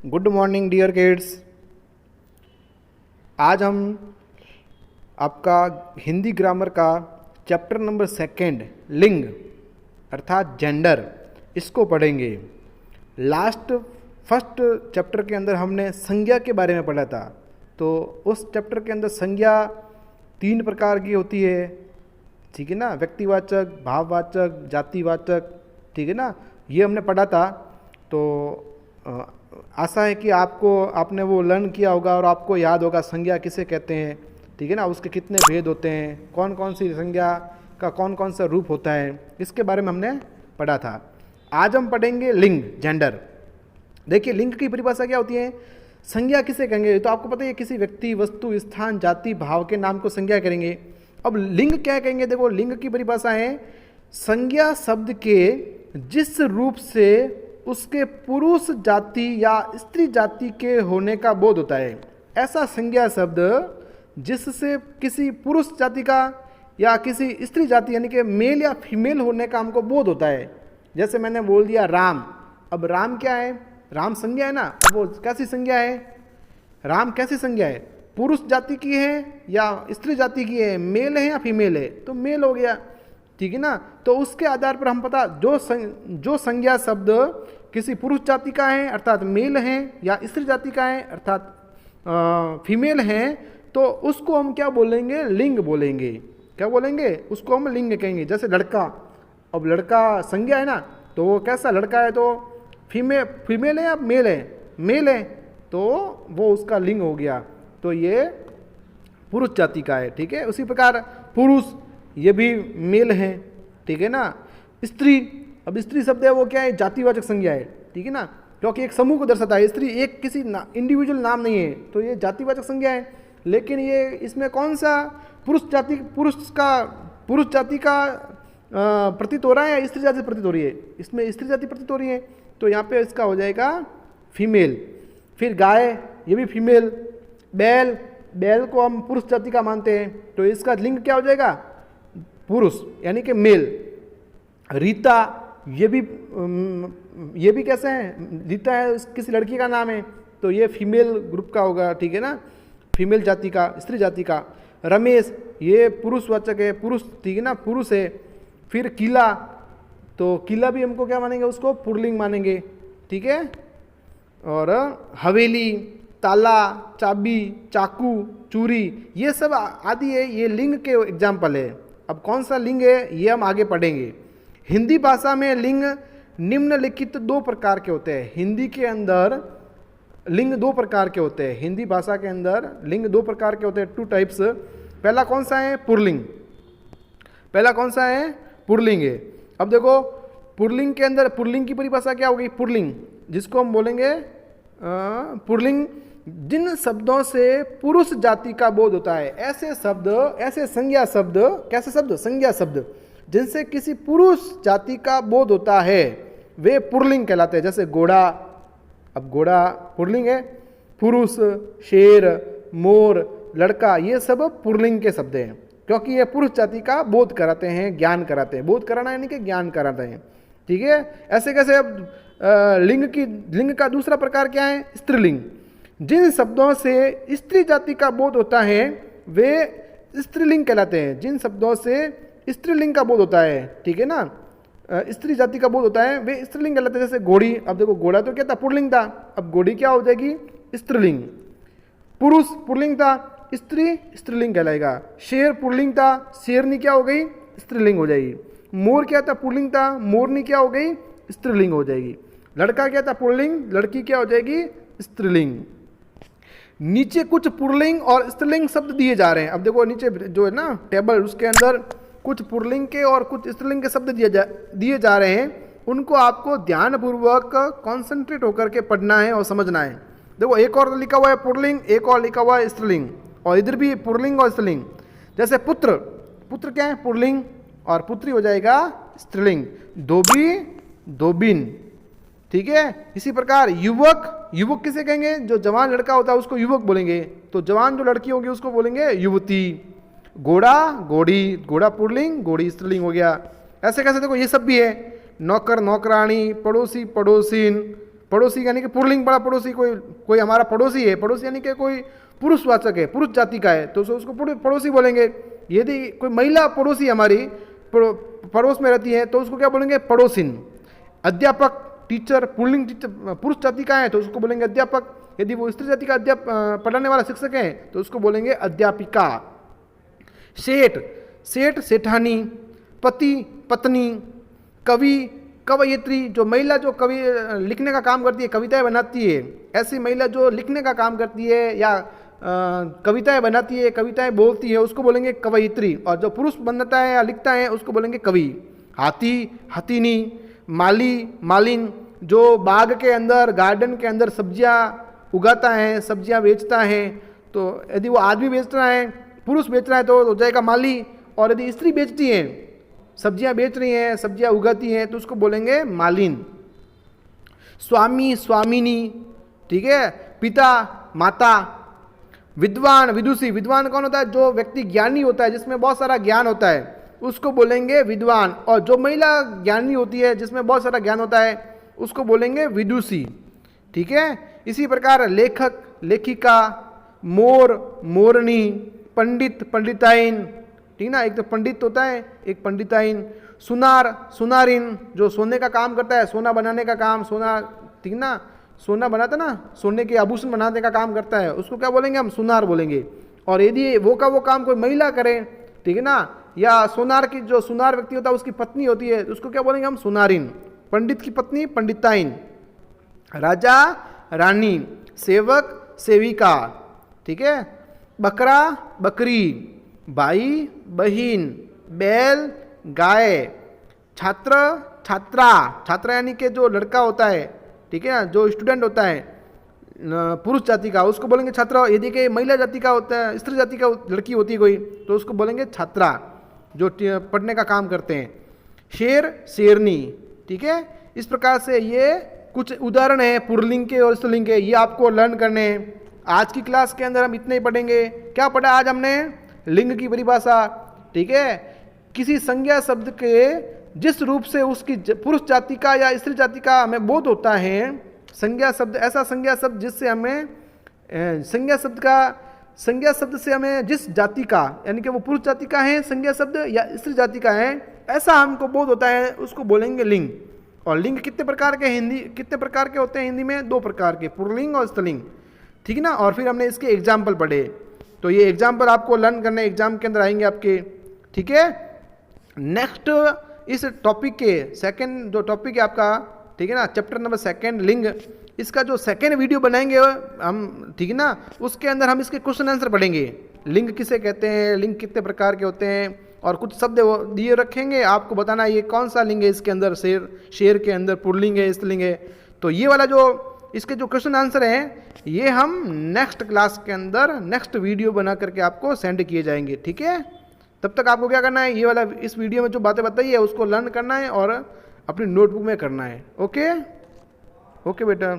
Good morning dear kids. आज हम आपका हिंदी ग्रामर का चैप्टर नंबर 2 लिंग अर्थात जेंडर इसको पढ़ेंगे। फर्स्ट चैप्टर के अंदर हमने संज्ञा के बारे में पढ़ा था। तो उस चैप्टर के अंदर संज्ञा 3 प्रकार की होती है, ठीक है ना। व्यक्तिवाचक, भाववाचक, जातिवाचक, ठीक है ना, ये हमने पढ़ा था। तो आशा है कि आपने वो लर्न किया होगा और आपको याद होगा संज्ञा किसे कहते हैं, ठीक है ना, उसके कितने भेद होते हैं, कौन कौन सी संज्ञा का कौन कौन सा रूप होता है, इसके बारे में हमने पढ़ा था। आज हम पढ़ेंगे लिंग, जेंडर। देखिए लिंग की परिभाषा क्या होती है, संज्ञा किसे कहेंगे, तो आपको पता है किसी व्यक्ति, वस्तु, स्थान, जाति, भाव के नाम को संज्ञा करेंगे। अब लिंग क्या कहेंगे, देखो लिंग की परिभाषा है संज्ञा शब्द के जिस रूप से उसके पुरुष जाति या स्त्री जाति के होने का बोध होता है। ऐसा संज्ञा शब्द जिससे किसी पुरुष जाति का या किसी स्त्री जाति यानी कि मेल या फीमेल होने का हमको बोध होता है। जैसे मैंने बोल दिया राम, अब राम क्या है, राम संज्ञा है ना। अब वो कैसी संज्ञा है, राम कैसी संज्ञा है, पुरुष जाति की है या स्त्री जाति की है, मेल है या फीमेल है, तो मेल हो गया, ठीक है ना। तो उसके आधार पर हम पता जो संज्ञा शब्द किसी पुरुष जाति का है अर्थात मेल है या स्त्री जाति का है अर्थात फीमेल है, तो उसको हम क्या बोलेंगे, लिंग बोलेंगे। क्या बोलेंगे, उसको हम लिंग कहेंगे। जैसे लड़का, अब लड़का संज्ञा है ना, तो वो कैसा लड़का है, तो फीमेल है या मेल है, मेल है, तो वो उसका लिंग हो गया, तो ये पुरुष जाति का है, ठीक है। उसी प्रकार पुरुष ये भी मेल है, ठीक है ना। स्त्री, अब स्त्री शब्द है वो क्या है, जातिवाचक संज्ञा है, ठीक है ना, क्योंकि एक समूह को दर्शाता है। स्त्री एक किसी इंडिविजुअल नाम नहीं है, तो ये जातिवाचक संज्ञा है। लेकिन ये इसमें कौन सा पुरुष जाति का प्रतीत हो रहा है या स्त्री जाति प्रतीत हो रही है, इसमें स्त्री जाति प्रतीत हो रही है, तो यहाँ पे इसका हो जाएगा फीमेल। फिर गाय, ये भी फीमेल। बैल को हम पुरुष जाति का मानते हैं, तो इसका लिंग क्या हो जाएगा, पुरुष यानी कि मेल। रीता, ये भी कैसे है, रीता है किसी लड़की का नाम है, तो ये फीमेल ग्रुप का होगा, ठीक है ना, फीमेल जाति का, स्त्री जाति का। रमेश, ये पुरुषवाचक है, पुरुष, ठीक है ना, पुरुष है। फिर किला, तो किला भी हमको क्या मानेंगे, उसको पुल्लिंग मानेंगे, ठीक है। और हवेली, ताला, चाबी, चाकू, चूरी, ये सब आदि है, ये लिंग के एग्जाम्पल है। अब कौन सा लिंग है ये हम आगे पढ़ेंगे। हिंदी भाषा में लिंग निम्नलिखित 2 प्रकार के होते हैं। हिंदी के अंदर लिंग 2 प्रकार के होते हैं। हिंदी भाषा के अंदर लिंग 2 प्रकार के होते हैं, 2 टाइप्स। पहला कौन सा है, पुल्लिंग। पहला कौन सा है, पुल्लिंग है। अब देखो पुल्लिंग के अंदर, पुल्लिंग की परिभाषा क्या होगी, पुल्लिंग जिसको हम बोलेंगे पुल्लिंग जिन शब्दों से पुरुष जाति का बोध होता है, ऐसे शब्द, ऐसे संज्ञा शब्द, कैसे शब्द, संज्ञा शब्द जिनसे किसी पुरुष जाति का बोध होता है वे पुल्लिंग कहलाते हैं। जैसे घोड़ा, अब घोड़ा पुल्लिंग है। पुरुष, शेर, मोर, लड़का, ये सब पुल्लिंग के शब्द हैं, क्योंकि ये पुरुष जाति का बोध कराते हैं, ज्ञान कराते हैं। बोध कराना यानी कि ज्ञान कराते हैं, ठीक है। ऐसे कैसे, अब लिंग का दूसरा प्रकार क्या है, स्त्रीलिंग। जिन शब्दों से स्त्री जाति का बोध होता है वे स्त्रीलिंग कहलाते हैं। जिन शब्दों से स्त्रीलिंग का बोध होता है, ठीक है ना, स्त्री जाति का बोध होता है, वे स्त्रीलिंग कहलाते हैं। जैसे घोड़ी, अब देखो घोड़ा तो क्या था, पुल्लिंग था, अब घोड़ी क्या हो जाएगी, स्त्रीलिंग। पुरुष पुल्लिंग था, स्त्री स्त्रीलिंग कहलाएगा। शेर पुल्लिंग था, शेरनी क्या हो गई, स्त्रीलिंग हो जाएगी। मोर क्या था, पुल्लिंग था, मोरनी क्या हो गई, स्त्रीलिंग हो जाएगी। लड़का क्या था, पुल्लिंग, लड़की क्या हो जाएगी, स्त्रीलिंग। नीचे कुछ पुल्लिंग और स्त्रीलिंग शब्द दिए जा रहे हैं। अब देखो नीचे जो है ना टेबल, उसके अंदर कुछ पुल्लिंग के और कुछ स्त्रीलिंग के शब्द दिए जा रहे हैं। उनको आपको ध्यानपूर्वक कॉन्सेंट्रेट होकर के पढ़ना है और समझना है। देखो एक और लिखा हुआ है पुल्लिंग, एक और लिखा हुआ है स्त्रीलिंग, और इधर भी पुल्लिंग और स्त्रीलिंग। जैसे पुत्र, पुत्र क्या है, पुल्लिंग, और पुत्री हो जाएगा स्त्रीलिंग। धोबी, धोबिन, ठीक है। इसी प्रकार युवक, युवक किसे कहेंगे, जो जवान लड़का होता है उसको युवक बोलेंगे, तो जवान जो लड़की होगी उसको बोलेंगे युवती। घोड़ा, घोड़ी, घोड़ा पुल्लिंग, घोड़ी स्त्रीलिंग हो गया। ऐसे कैसे देखो ये सब भी है, नौकर, नौकरानी, पड़ोसी, पड़ोसिन, पड़ोसी यानी कि पुल्लिंग बड़ा पड़ोसी, कोई हमारा पड़ोसी है, पड़ोसी यानी कि कोई पुरुषवाचक है, पुरुष जाति का है, तो उसको पड़ोसी बोलेंगे। यदि कोई महिला पड़ोसी हमारी पड़ोस में रहती है तो उसको क्या बोलेंगे, पड़ोसिन। अध्यापक, टीचर, पुल्लिंग पुरुष जाति का है तो उसको बोलेंगे अध्यापक। यदि वो स्त्री जाति का पढ़ाने वाला शिक्षक है तो उसको बोलेंगे अध्यापिका। सेठ, सेठ सेठानी। पति, पत्नी। कवि, कवयित्री, जो महिला जो कवि लिखने का काम करती है, कविताएं बनाती है, ऐसी महिला जो लिखने का काम करती है या कविताएं बनाती है, कविताएं बोलती है, उसको बोलेंगे कवयित्री। और जो पुरुष बनता है या लिखता है उसको बोलेंगे कवि। हाथी, हथिनी। माली, मालिन, जो बाग के अंदर, गार्डन के अंदर सब्जियां उगाता है, सब्जियां बेचता है, तो यदि वो आदमी बेच रहा है, पुरुष बेच रहा है तो हो जाएगा माली। और यदि स्त्री बेचती है, सब्जियां बेच रही हैं, सब्जियां उगाती हैं, तो उसको बोलेंगे मालिन। स्वामी, स्वामिनी, ठीक है, पिता, माता। विद्वान, विदुषी, विद्वान कौन होता है, जो व्यक्ति ज्ञानी होता है, जिसमें बहुत सारा ज्ञान होता है, उसको बोलेंगे विद्वान। और जो महिला ज्ञानी होती है, जिसमें बहुत सारा ज्ञान होता है, उसको बोलेंगे विदुषी, ठीक है। इसी प्रकार लेखक, लेखिका। मोर, मोरनी। पंडित, पंडिताइन, ठीक ना, एक तो पंडित होता है, एक पंडिताइन। सुनार, सुनारिन, जो सोने का काम करता है, सोना बनाने का काम, सोना, ठीक ना, सोना बनाता ना, सोने के आभूषण बनाने का काम करता है, उसको क्या बोलेंगे, हम सुनार बोलेंगे। और यदि वो काम कोई महिला करे, ठीक है ना, या सोनार की, जो सुनार व्यक्ति होता है उसकी पत्नी होती है, तो उसको क्या बोलेंगे हम, सुनारिन। पंडित की पत्नी, पंडिताइन। राजा, रानी। सेवक, सेविका, ठीक है। बकरा, बकरी। भाई, बहिन। बैल, गाय। छात्र, छात्रा, छात्रा यानी कि जो लड़का होता है, ठीक है ना, जो स्टूडेंट होता है पुरुष जाति का, उसको बोलेंगे छात्रा। यदि कि महिला जाति का होता है, स्त्री जाति का लड़की होती है कोई, तो उसको बोलेंगे छात्रा, जो पढ़ने का काम करते हैं। शेर, शेरनी, ठीक है। इस प्रकार से ये कुछ उदाहरण है पुल्लिंग के और स्त्रीलिंग के, ये आपको लर्न करने हैं। आज की क्लास के अंदर हम इतने ही पढ़ेंगे। क्या पढ़ा आज हमने, लिंग की परिभाषा, ठीक है। किसी संज्ञा शब्द के जिस रूप से उसकी पुरुष जाति का या स्त्री जाति का हमें बोध होता है, संज्ञा शब्द, ऐसा संज्ञा शब्द जिससे हमें संज्ञा शब्द से हमें जिस जाति का, यानी कि वो पुरुष जाति का है संज्ञा शब्द या स्त्री जाति का है, ऐसा हमको बोध होता है, उसको बोलेंगे लिंग। और लिंग कितने प्रकार के होते हैं हिंदी में, 2 प्रकार के, पुल्लिंग और स्त्रीलिंग, ठीक है ना। और फिर हमने इसके एग्जाम्पल पढ़े, तो ये एग्जाम्पल आपको लर्न करने एग्जाम के अंदर आएंगे आपके, ठीक है। नेक्स्ट इस टॉपिक के सेकंड जो टॉपिक है आपका, ठीक है ना, चैप्टर नंबर 2 लिंग, इसका जो सेकंड वीडियो बनाएंगे हम, ठीक है ना, उसके अंदर हम इसके क्वेश्चन आंसर पढ़ेंगे। लिंग किसे कहते हैं, लिंग कितने प्रकार के होते हैं, और कुछ शब्द दिए रखेंगे, आपको बताना ये कौन सा लिंग है इसके अंदर, शेर के अंदर पुल्लिंग है, स्त्रीलिंग है। तो ये वाला जो इसके जो क्वेश्चन आंसर हैं, ये हम नेक्स्ट क्लास के अंदर नेक्स्ट वीडियो बना करके आपको सेंड किए जाएंगे, ठीक है। तब तक आपको क्या करना है, ये वाला इस वीडियो में जो बातें बताई है उसको लर्न करना है और अपनी नोटबुक में करना है। ओके बेटा।